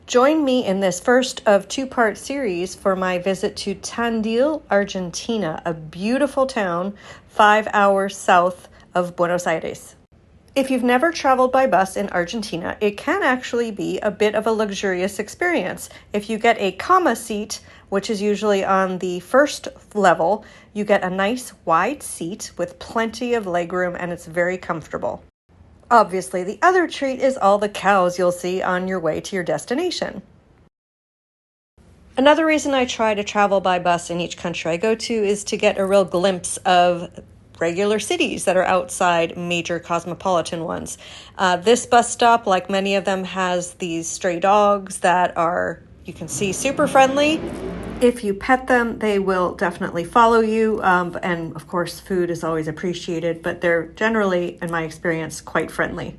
Join me in this first of two-part series for my visit to Tandil, Argentina, a beautiful town 5 hours south of Buenos Aires. If you've never traveled by bus in Argentina, it can actually be a bit of a luxurious experience. If you get a comma seat, which is usually on the first level, you get a nice wide seat with plenty of legroom and it's very comfortable. Obviously, the other treat is all the cows you'll see on your way to your destination. Another reason I try to travel by bus in each country I go to is to get a real glimpse of regular cities that are outside major cosmopolitan ones. This bus stop, like many of them, has these stray dogs that are, you can see, super friendly. If you pet them, they will definitely follow you, and of course food is always appreciated, but they're generally, in my experience, quite friendly.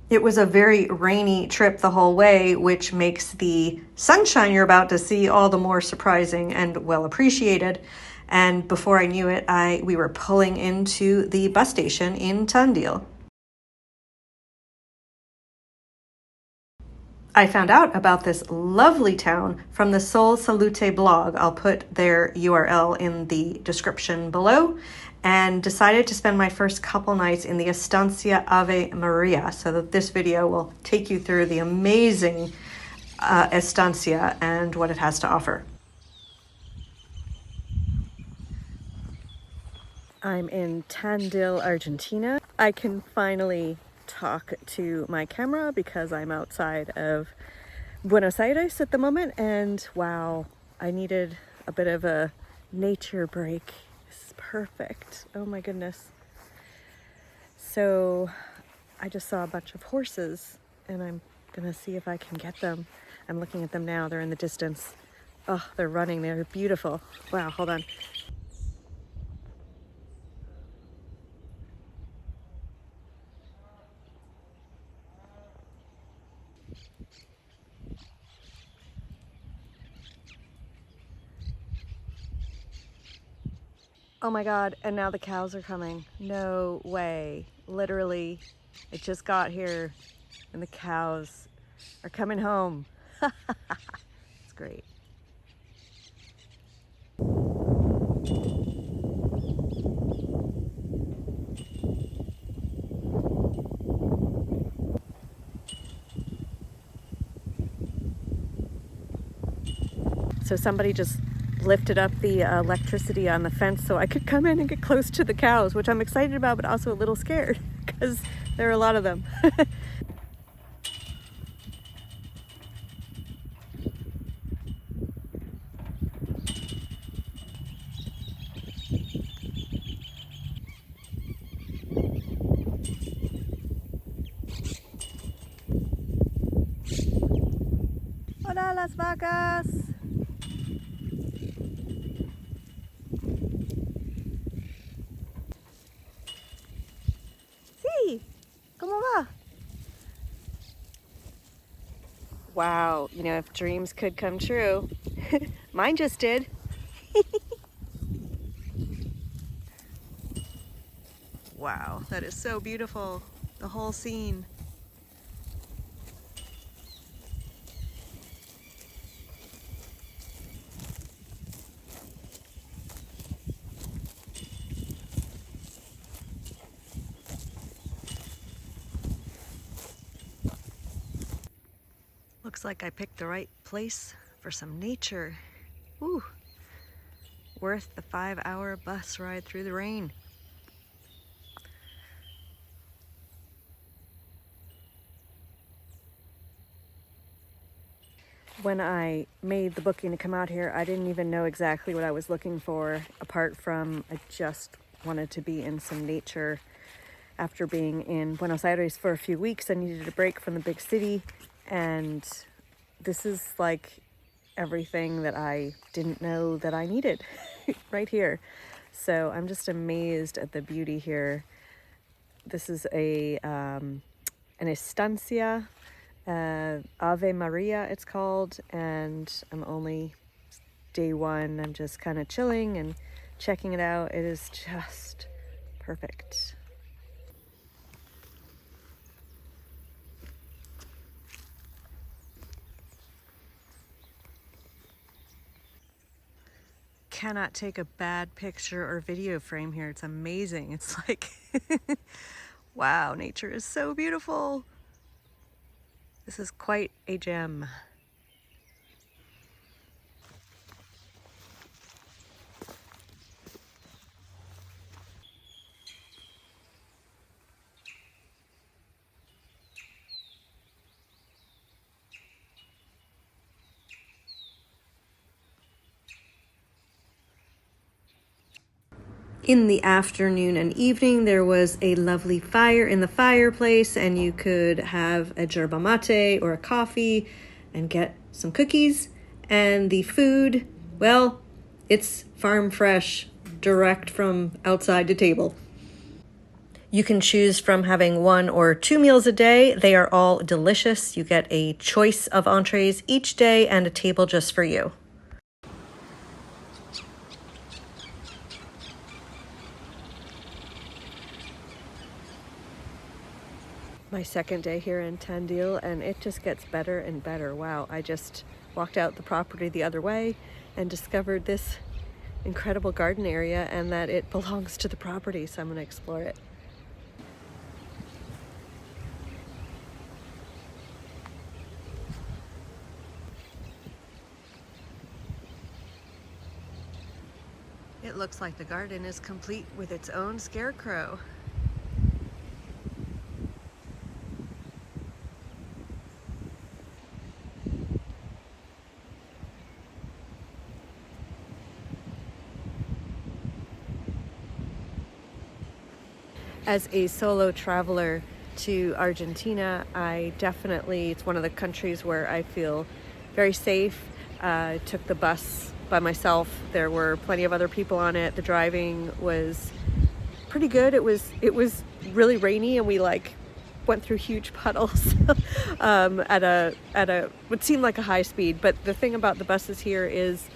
It was a very rainy trip the whole way, which makes the sunshine you're about to see all the more surprising and well appreciated. And before I knew it, we were pulling into the bus station in Tandil. I found out about this lovely town from the Sol Salute blog. I'll put their URL in the description below, and decided to spend my first couple nights in the Estancia Ave Maria, so that this video will take you through the amazing estancia and what it has to offer. I'm in Tandil, Argentina. I can finally talk to my camera because I'm outside of Buenos Aires at the moment, and wow, I needed a bit of a nature break. This is perfect. Oh my goodness. So I just saw a bunch of horses and I'm gonna see if I can get them. I'm looking at them now, they're in the distance. Oh, they're running, they're beautiful. Wow, hold on. Oh my God, and now the cows are coming. No way. Literally, it just got here and the cows are coming home. It's great. So somebody just lifted up the electricity on the fence so I could come in and get close to the cows, which I'm excited about, but also a little scared because there are a lot of them. Hola, las vacas. Sí, ¿cómo va? Wow, you know, if dreams could come true, mine just did. Wow, that is so beautiful, the whole scene. Looks like I picked the right place for some nature. Ooh, worth the 5-hour bus ride through the rain. When I made the booking to come out here, I didn't even know exactly what I was looking for, apart from I just wanted to be in some nature. After being in Buenos Aires for a few weeks, I needed a break from the big city, and this is like everything that I didn't know that I needed right here. So I'm just amazed at the beauty here. This is an Estancia Ave Maria, it's called, and I'm only day one. I'm just kind of chilling and checking it out. It is just perfect. cannot take a bad picture or video frame here. It's amazing. It's like, wow, nature is so beautiful. This is quite a gem. In the afternoon and evening, there was a lovely fire in the fireplace, and you could have a yerba mate or a coffee and get some cookies. And the food, well, it's farm fresh, direct from outside the table. You can choose from having 1 or 2 meals a day. They are all delicious. You get a choice of entrees each day and a table just for you. My second day here in Tandil, and it just gets better and better. Wow, I just walked out the property the other way and discovered this incredible garden area and that it belongs to the property, so I'm going to explore it. It looks like the garden is complete with its own scarecrow. As a solo traveler to Argentina, it's one of the countries where I feel very safe. I took the bus by myself. There were plenty of other people on it. The driving was pretty good. It was really rainy, and we went through huge puddles at what seemed like a high speed. But the thing about the buses here is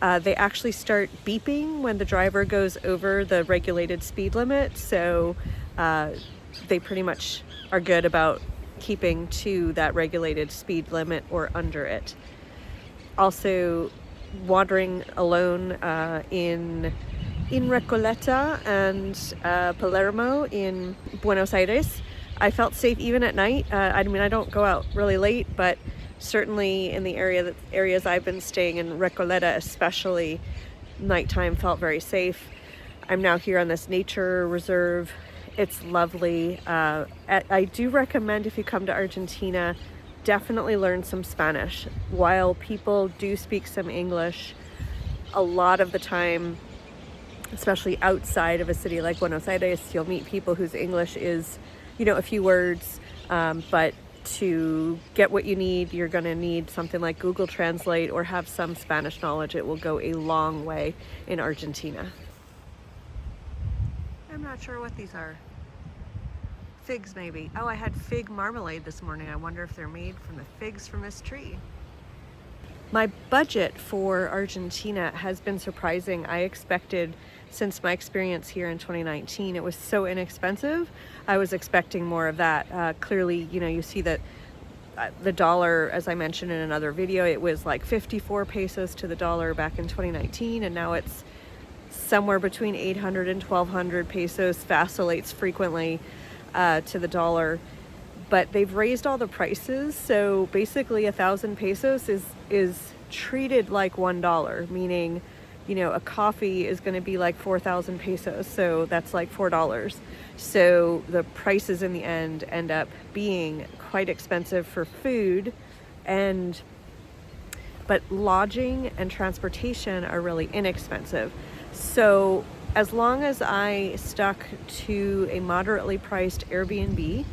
they actually start beeping when the driver goes over the regulated speed limit. So they pretty much are good about keeping to that regulated speed limit or under it. Also, wandering alone in Recoleta and Palermo in Buenos Aires, I felt safe even at night. I don't go out really late, but certainly in the areas I've been staying in, Recoleta especially, nighttime felt very safe. I'm now here on this nature reserve. It's lovely. I do recommend, if you come to Argentina, definitely learn some Spanish. While people do speak some English, a lot of the time, especially outside of a city like Buenos Aires, you'll meet people whose English is, a few words, but to get what you need, you're going to need something like Google Translate or have some Spanish knowledge. It will go a long way in Argentina. I'm not sure what these are. Figs, maybe. Oh, I had fig marmalade this morning. I wonder if they're made from the figs from this tree. My budget for Argentina has been surprising. I expected, since my experience here in 2019, it was so inexpensive. I was expecting more of that. Clearly, you see that the dollar, as I mentioned in another video, it was like 54 pesos to the dollar back in 2019, and now it's somewhere between 800 and 1200 pesos, vacillates frequently to the dollar. But they've raised all the prices, so basically 1,000 pesos is treated like $1, meaning, a coffee is going to be like 4,000 pesos, so that's like $4. So the prices in the end up being quite expensive for food, but lodging and transportation are really inexpensive. So as long as I stuck to a moderately priced Airbnb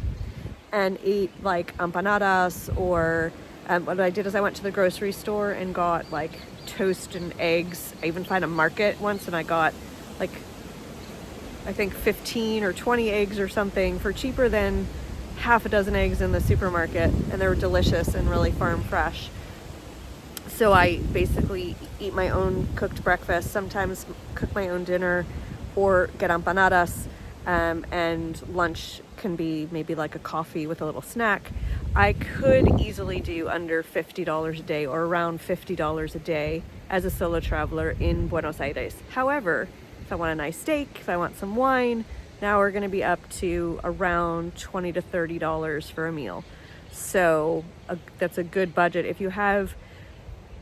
and ate like empanadas, or what I did is I went to the grocery store and got like toast and eggs. I even found a market once and I got I think 15 or 20 eggs or something for cheaper than half a dozen eggs in the supermarket, and they were delicious and really farm fresh. So I basically eat my own cooked breakfast, sometimes cook my own dinner, or get empanadas, and lunch can be maybe like a coffee with a little snack. I could easily do under $50 a day or around $50 a day as a solo traveler in Buenos Aires. However, if I want a nice steak, if I want some wine, now we're going to be up to around $20 to $30 for a meal. So that's a good budget. If you have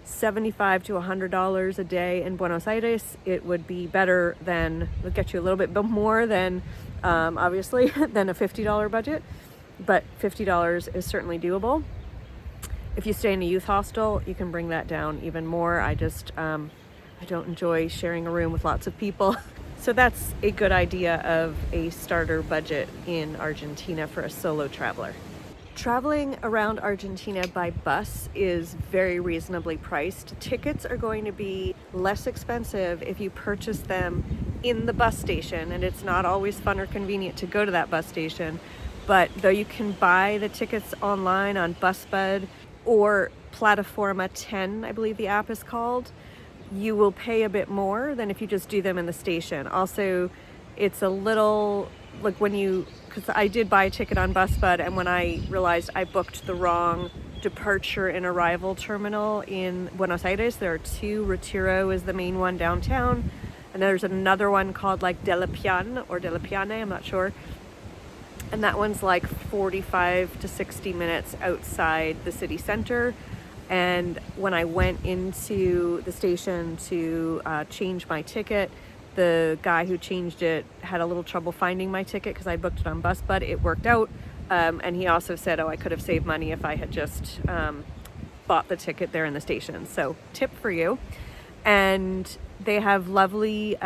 $75 to $100 a day in Buenos Aires, it would be better than, it would get you a little bit more than, obviously, than a $50 budget. But $50 is certainly doable. If you stay in a youth hostel, you can bring that down even more. I don't enjoy sharing a room with lots of people. So that's a good idea of a starter budget in Argentina for a solo traveler. Traveling around Argentina by bus is very reasonably priced. Tickets are going to be less expensive if you purchase them in the bus station, and it's not always fun or convenient to go to that bus station. But though you can buy the tickets online on Busbud or Plataforma 10, I believe the app is called, you will pay a bit more than if you just do them in the station. Also, it's a little, like because I did buy a ticket on Busbud, and when I realized I booked the wrong departure and arrival terminal in Buenos Aires, there are two. Retiro is the main one downtown, and there's another one called like De La Pian or De La Piane, I'm not sure. And that one's like 45 to 60 minutes outside the city center. And when I went into the station to change my ticket, the guy who changed it had a little trouble finding my ticket because I booked it on Busbud. It worked out. And he also said, I could have saved money if I had just bought the ticket there in the station. So tip for you. And they have lovely,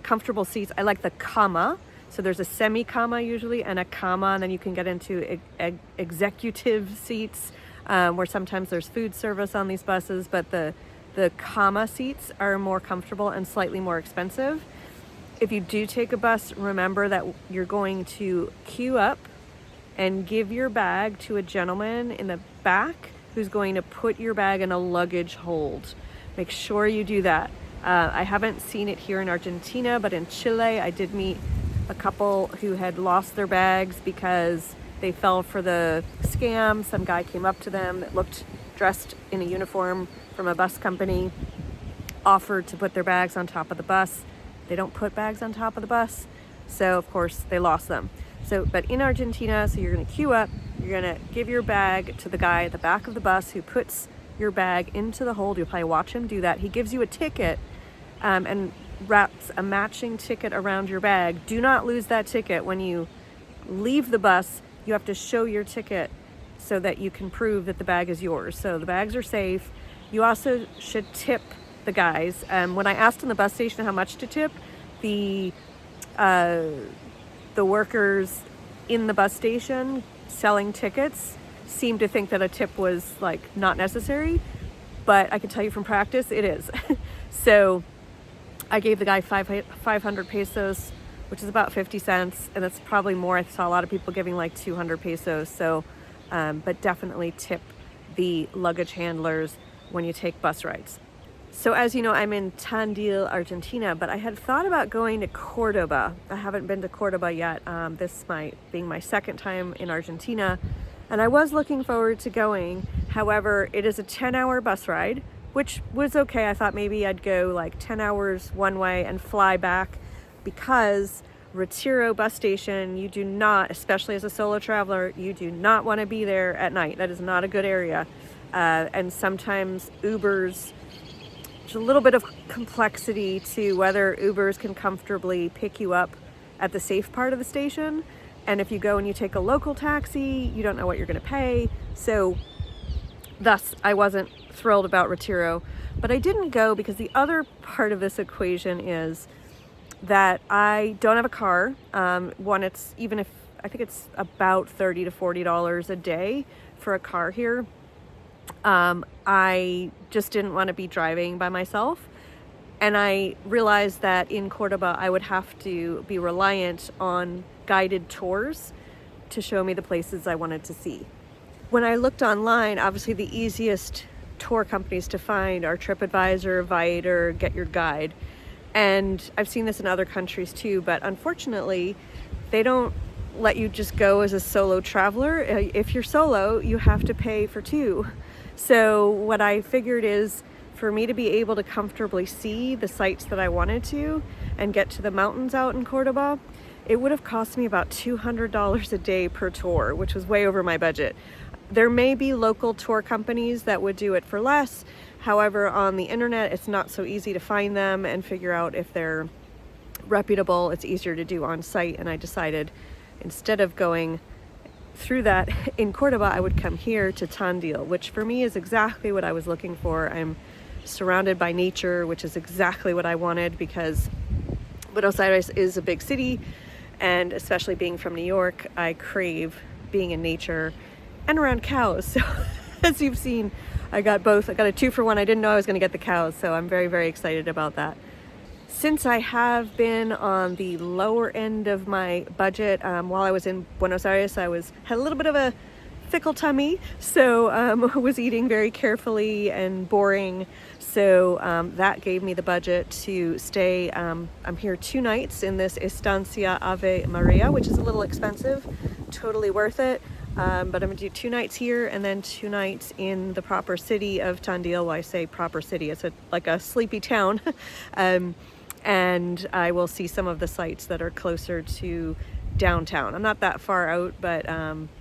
comfortable seats. I like the cama. So there's a semi-cama usually and a cama, and then you can get into executive seats where sometimes there's food service on these buses, but the cama seats are more comfortable and slightly more expensive. If you do take a bus, remember that you're going to queue up and give your bag to a gentleman in the back who's going to put your bag in a luggage hold. Make sure you do that. I haven't seen it here in Argentina, but in Chile I did meet a couple who had lost their bags because they fell for the scam. Some guy came up to them that looked dressed in a uniform from a bus company, offered to put their bags on top of the bus. They don't put bags on top of the bus, so of course they lost them. But in Argentina, so you're gonna queue up, you're gonna give your bag to the guy at the back of the bus who puts your bag into the hold. You'll probably watch him do that. He gives you a ticket and wraps a matching ticket around your bag. Do not lose that ticket. When you leave the bus, you have to show your ticket so that you can prove that the bag is yours. So the bags are safe. You also should tip the guys. When I asked in the bus station how much to tip, the workers in the bus station selling tickets seemed to think that a tip was like not necessary, but I can tell you from practice it is. So I gave the guy 500 pesos, which is about 50 cents, and that's probably more. I saw a lot of people giving like 200 pesos. So, but definitely tip the luggage handlers when you take bus rides. So as you know, I'm in Tandil, Argentina, but I had thought about going to Cordoba. I haven't been to Cordoba yet. This being my second time in Argentina, and I was looking forward to going. However, it is a 10-hour bus ride, which was okay. I thought maybe I'd go like 10 hours one way and fly back, because Retiro bus station, you do not, especially as a solo traveler, you do not want to be there at night. That is not a good area. And sometimes Ubers, there's a little bit of complexity to whether Ubers can comfortably pick you up at the safe part of the station. And if you go and you take a local taxi, you don't know what you're going to pay. So thus, I wasn't thrilled about Retiro. But I didn't go because the other part of this equation is that I don't have a car. It's even if I think it's about $30 to $40 a day for a car here. I just didn't want to be driving by myself. And I realized that in Cordoba, I would have to be reliant on guided tours to show me the places I wanted to see. When I looked online, obviously the easiest tour companies to find are TripAdvisor, Viator, Get Your Guide. And I've seen this in other countries too, but unfortunately, they don't let you just go as a solo traveler. If you're solo, you have to pay for two. So what I figured is, for me to be able to comfortably see the sights that I wanted to and get to the mountains out in Cordoba, it would have cost me about $200 a day per tour, which was way over my budget. There may be local tour companies that would do it for less. However, on the internet, it's not so easy to find them and figure out if they're reputable. It's easier to do on site, and I decided instead of going through that in Cordoba, I would come here to Tandil, which for me is exactly what I was looking for. I'm surrounded by nature, which is exactly what I wanted, because Buenos Aires is a big city, and especially being from New York, I crave being in nature and around cows. So as you've seen, I got both. I got a 2-for-1. I didn't know I was going to get the cows, so I'm very, very excited about that. Since I have been on the lower end of my budget, while I was in Buenos Aires, I had a little bit of a fickle tummy, so was eating very carefully and boring. So that gave me the budget to stay. I'm here 2 nights in this Estancia Ave Maria, which is a little expensive, totally worth it. But I'm gonna do 2 nights here and then 2 nights in the proper city of Tandil. Well, I say proper city, it's like a sleepy town. And I will see some of the sites that are closer to downtown. I'm not that far out, but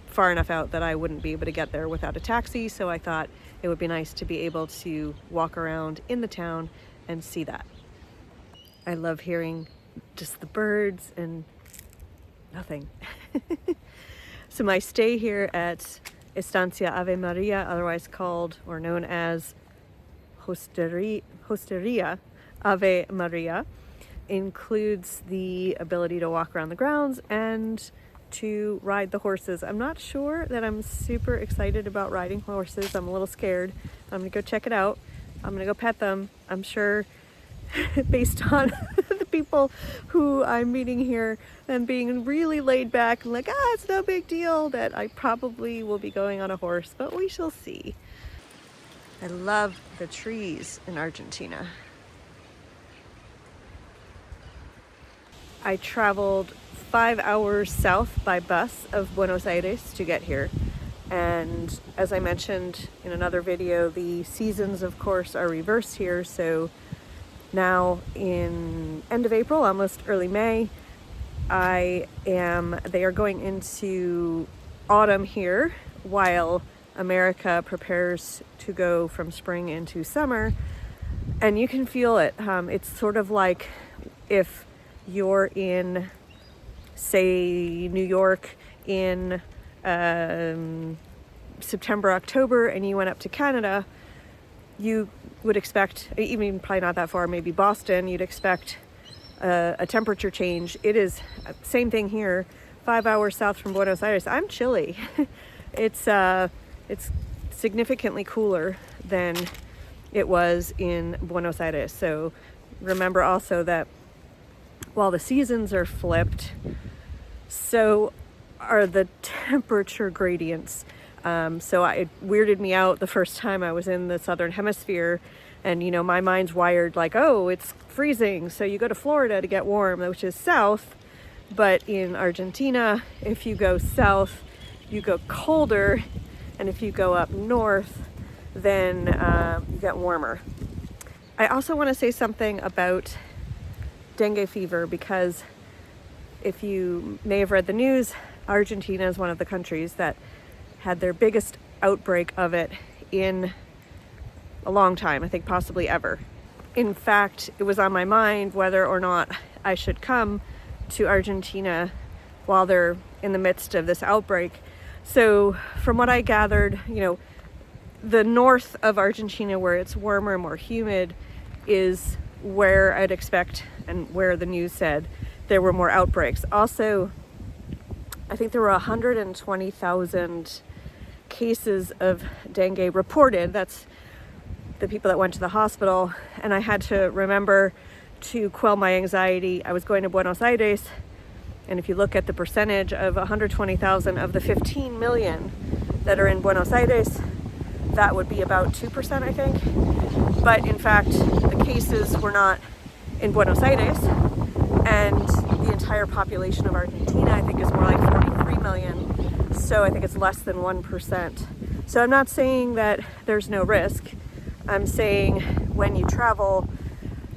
far enough out that I wouldn't be able to get there without a taxi. So I thought it would be nice to be able to walk around in the town and see that. I love hearing just the birds and nothing. So my stay here at Estancia Ave Maria, otherwise called or known as Hosteria Ave Maria, includes the ability to walk around the grounds and to ride the horses. I'm not sure that I'm super excited about riding horses. I'm a little scared. I'm gonna go check it out. I'm gonna go pet them. I'm sure based on the people who I'm meeting here and being really laid back and like, it's no big deal, that I probably will be going on a horse, but we shall see. I love the trees in Argentina. I traveled 5 hours south by bus of Buenos Aires to get here. And as I mentioned in another video, the seasons, of course, are reversed here. So now in end of April, almost early May, they are going into autumn here, while America prepares to go from spring into summer. And you can feel it. It's sort of like if you're in, say, New York in September, October, and you went up to Canada, you would expect, even probably not that far, maybe Boston, you'd expect a temperature change. It is same thing here, 5 hours south from Buenos Aires. I'm chilly. It's significantly cooler than it was in Buenos Aires. So remember also that while the seasons are flipped, so are the temperature gradients. So it weirded me out the first time I was in the southern hemisphere, and my mind's wired like, oh, it's freezing, so you go to Florida to get warm, which is south. But in Argentina, if you go south, you go colder, and if you go up north, then you get warmer. I also want to say something about dengue fever, because if you may have read the news, Argentina is one of the countries that had their biggest outbreak of it in a long time, I think possibly ever. In fact, it was on my mind whether or not I should come to Argentina while they're in the midst of this outbreak. So from what I gathered, the north of Argentina, where it's warmer and more humid, is where I'd expect and where the news said there were more outbreaks. Also, I think there were 120,000 cases of dengue reported. That's the people that went to the hospital. And I had to remember to quell my anxiety. I was going to Buenos Aires, and if you look at the percentage of 120,000 of the 15 million that are in Buenos Aires, that would be about 2%, I think. But in fact, the cases were not in Buenos Aires, and the entire population of Argentina, I think is more like 43 million. So I think it's less than 1%. So I'm not saying that there's no risk. I'm saying when you travel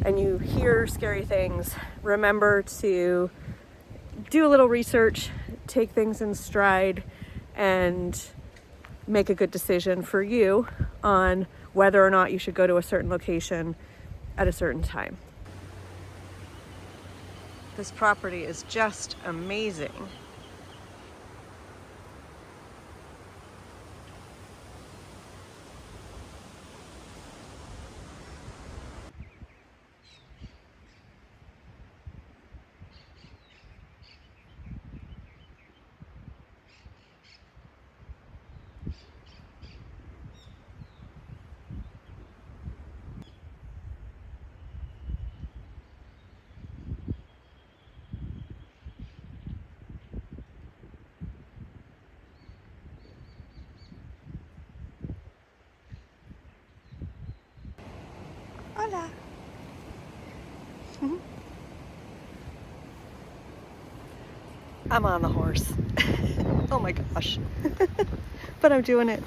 and you hear scary things, remember to do a little research, take things in stride, and make a good decision for you on whether or not you should go to a certain location at a certain time. This property is just amazing. Hola. I'm on the horse. Oh my gosh. But I'm doing it.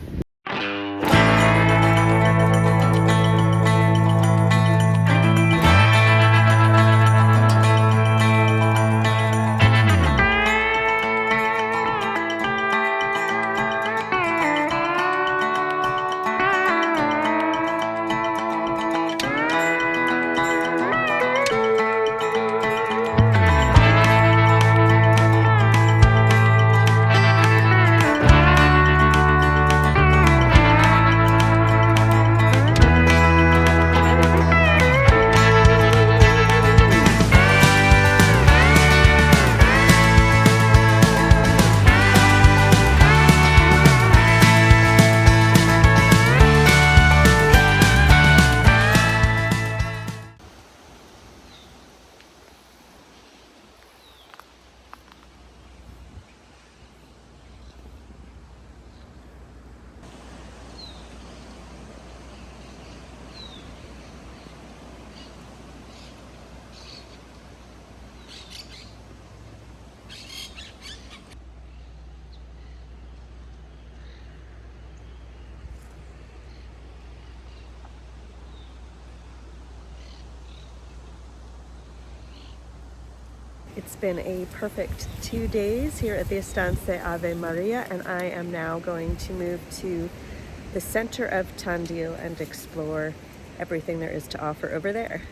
It's been a perfect 2 days here at the Estancia Ave Maria, and I am now going to move to the center of Tandil and explore everything there is to offer over there.